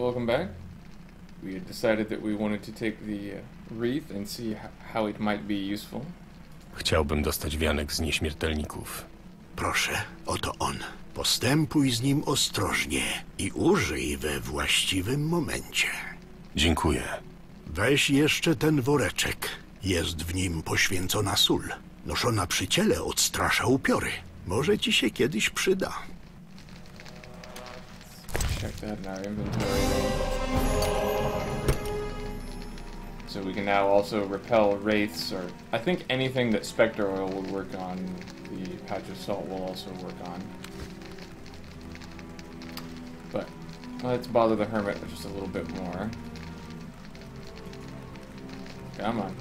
welcome back. We had decided that we wanted to take the wreath and see how it might be useful. Chciałbym dostać wianek z nieśmiertelników. Proszę, oto on. Postępuj z nim ostrożnie i użyj we właściwym momencie. Dziękuję. Weź jeszcze ten woreczek. Jest w nim poświęcona sól. Noszona przy ciele odstrasza upiory. Może ci się kiedyś przyda. Check that in our inventory. So we can now also repel wraiths, or I think anything that Spectre Oil would work on, the Patch of Salt will also work on. But let's bother the Hermit just a little bit more. Come on.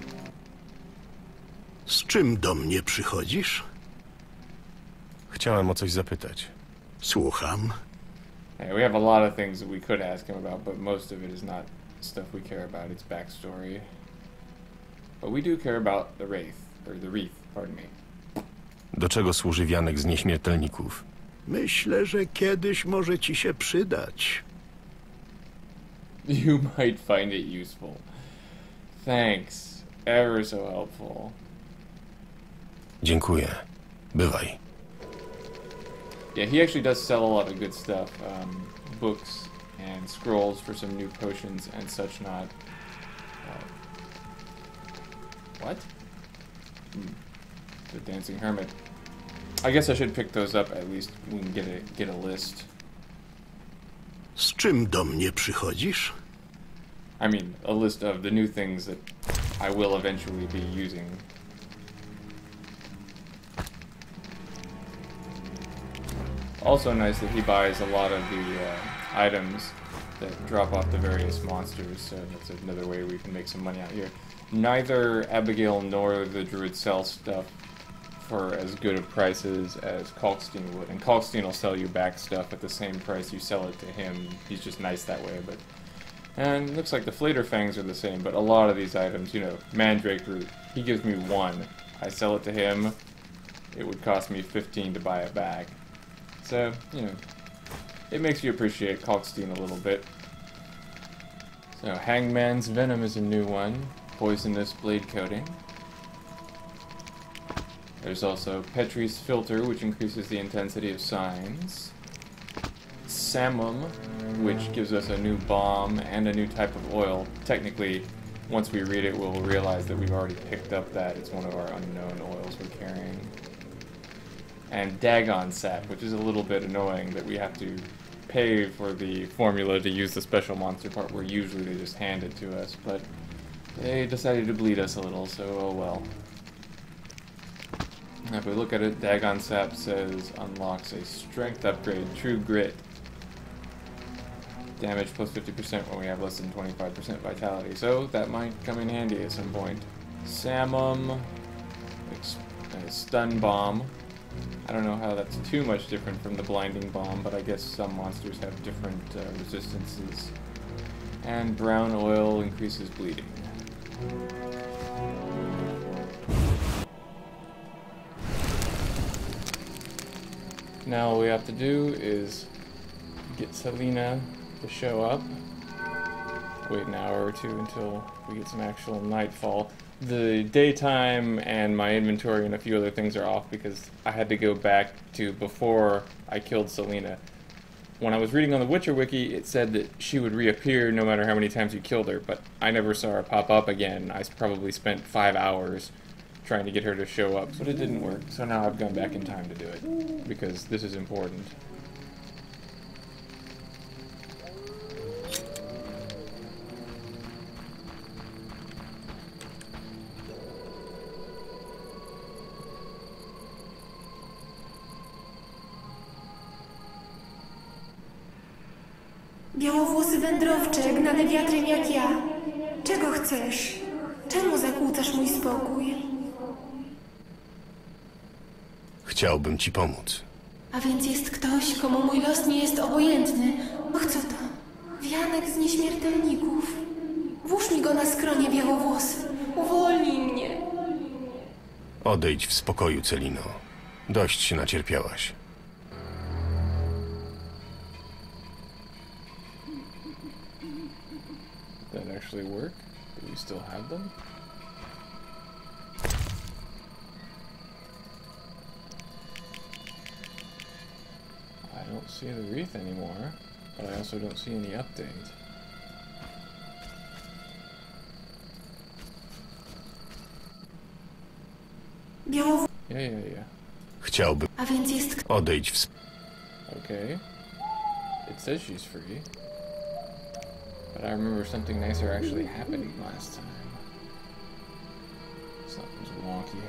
Z czym do mnie przychodzisz? Chciałem o coś zapytać. Słucham. Yeah, we have a lot of things that we could ask him about, but most of it is not stuff we care about, its backstory. But we do care about the wraith, or the wreath, pardon me. Do czego służy wianek z nieśmiertelników? Myślę, że kiedyś może ci się przydać. You might find it useful. Thanks. Ever so helpful. Dziękuję. Bywaj. Yeah, he actually does sell a lot of good stuff. Books and scrolls for some new potions and such not. What? The Dancing Hermit. I guess I should pick those up, at least we can get a list. Z czym do mnie przychodzisz? I mean, a list of the new things that I will eventually be using. Also nice that he buys a lot of the items that drop off the various monsters, so that's another way we can make some money out here. Neither Abigail nor the druid sell stuff for as good of prices as Kalkstein would, and Kalkstein will sell you back stuff at the same price you sell it to him. He's just nice that way, but... And it looks like the Flater Fangs are the same, but a lot of these items, you know, Mandrake Root, he gives me 1. I sell it to him, it would cost me 15 to buy it back. So, you know, it makes you appreciate Kalkstein a little bit. So, Hangman's Venom is a new one. Poisonous Blade Coating. There's also Petrie's Filter, which increases the intensity of signs. Samum, which gives us a new bomb and a new type of oil. Technically, once we read it, we'll realize that we've already picked up that. It's one of our unknown oils we're carrying. And Dagon Sap, which is a little bit annoying that we have to pay for the formula to use the special monster part, where usually they just hand it to us, but they decided to bleed us a little, so oh well. If we look at it, Dagon Sap says unlocks a strength upgrade, True Grit. Damage plus 50% when we have less than 25% vitality, so that might come in handy at some point. Samum, Stun Bomb. I don't know how that's too much different from the Blinding Bomb, but I guess some monsters have different resistances. And Brown Oil increases bleeding. Now all we have to do is get Celina to show up. Wait an hour or two until we get some actual nightfall. The daytime and my inventory and a few other things are off because I had to go back to before I killed Celina. When I was reading on the Witcher wiki, it said that she would reappear no matter how many times you killed her, but I never saw her pop up again. I probably spent 5 hours trying to get her to show up, but it didn't work. So now I've gone back in time to do it, because this is important. Białowłosy wędrowcze, gnany wiatrem jak ja. Czego chcesz? Czemu zakłócasz mój spokój? Chciałbym ci pomóc. A więc jest ktoś, komu mój los nie jest obojętny. Och, co to? Wianek z nieśmiertelników. Włóż mi go na skronie, białowłosy. Uwolnij mnie. Odejdź w spokoju, Celino. Dość się nacierpiałaś. Did that actually work? Do we still have them? I don't see the wreath anymore, but I also don't see any update. Yeah. Chciałbym. A więc jest... Odejdź w... Okay. It says she's free. But I remember something nicer actually happening last time. Something's wonky.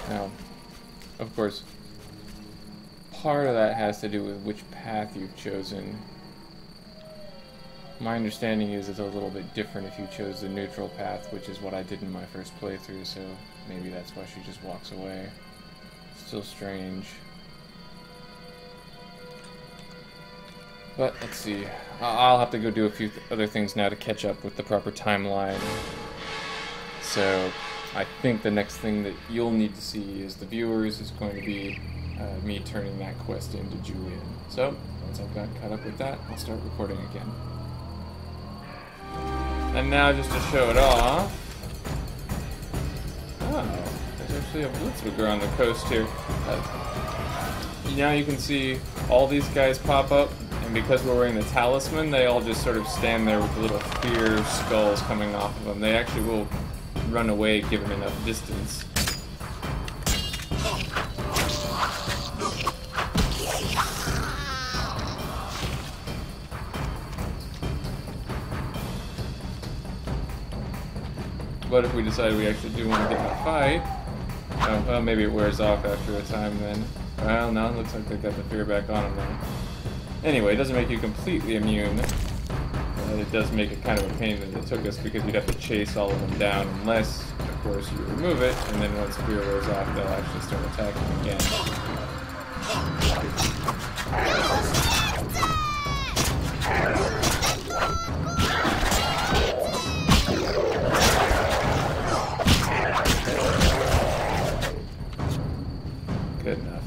Now, of course, part of that has to do with which path you've chosen. My understanding is it's a little bit different if you chose the neutral path, which is what I did in my first playthrough, so maybe that's why she just walks away. Still strange. But let's see. I'll have to go do a few other things now to catch up with the proper timeline. So I think the next thing that you'll need to see as the viewers is going to be me turning that quest into Julian. So once I've got caught up with that, I'll start recording again. And now, just to show it off, there's actually a Blitzwigger on the coast here. Now you can see all these guys pop up, and because we're wearing the talisman, they all just sort of stand there with the little fear skulls coming off of them. They actually will run away given enough distance. But if we decide we actually do want to get in a fight, oh, well, maybe it wears off after a time then. Well, no, it looks like they got the fear back on them now. Anyway, it doesn't make you completely immune. But it does make it kind of a pain that it took us because you'd have to chase all of them down unless, of course, you remove it, and then once fear wears off, they'll actually start attacking again. Good enough.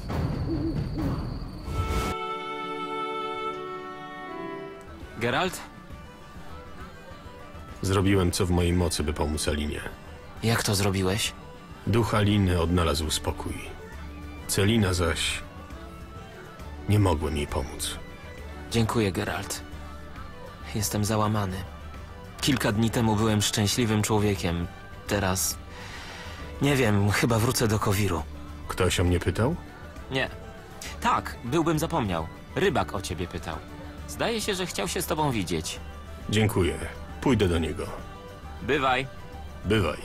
Geralt? Zrobiłem co w mojej mocy, by pomóc Alinie. Jak to zrobiłeś? Duch Aliny odnalazł spokój. Celina zaś... nie mogłem jej pomóc. Dziękuję, Geralt. Jestem załamany. Kilka dni temu byłem szczęśliwym człowiekiem. Teraz... nie wiem, chyba wrócę do Kowiru. Ktoś o mnie pytał? Nie. Tak, byłbym zapomniał. Rybak o ciebie pytał. Zdaje się, że chciał się z tobą widzieć. Dziękuję. Pójdę do niego. Bywaj. Bywaj.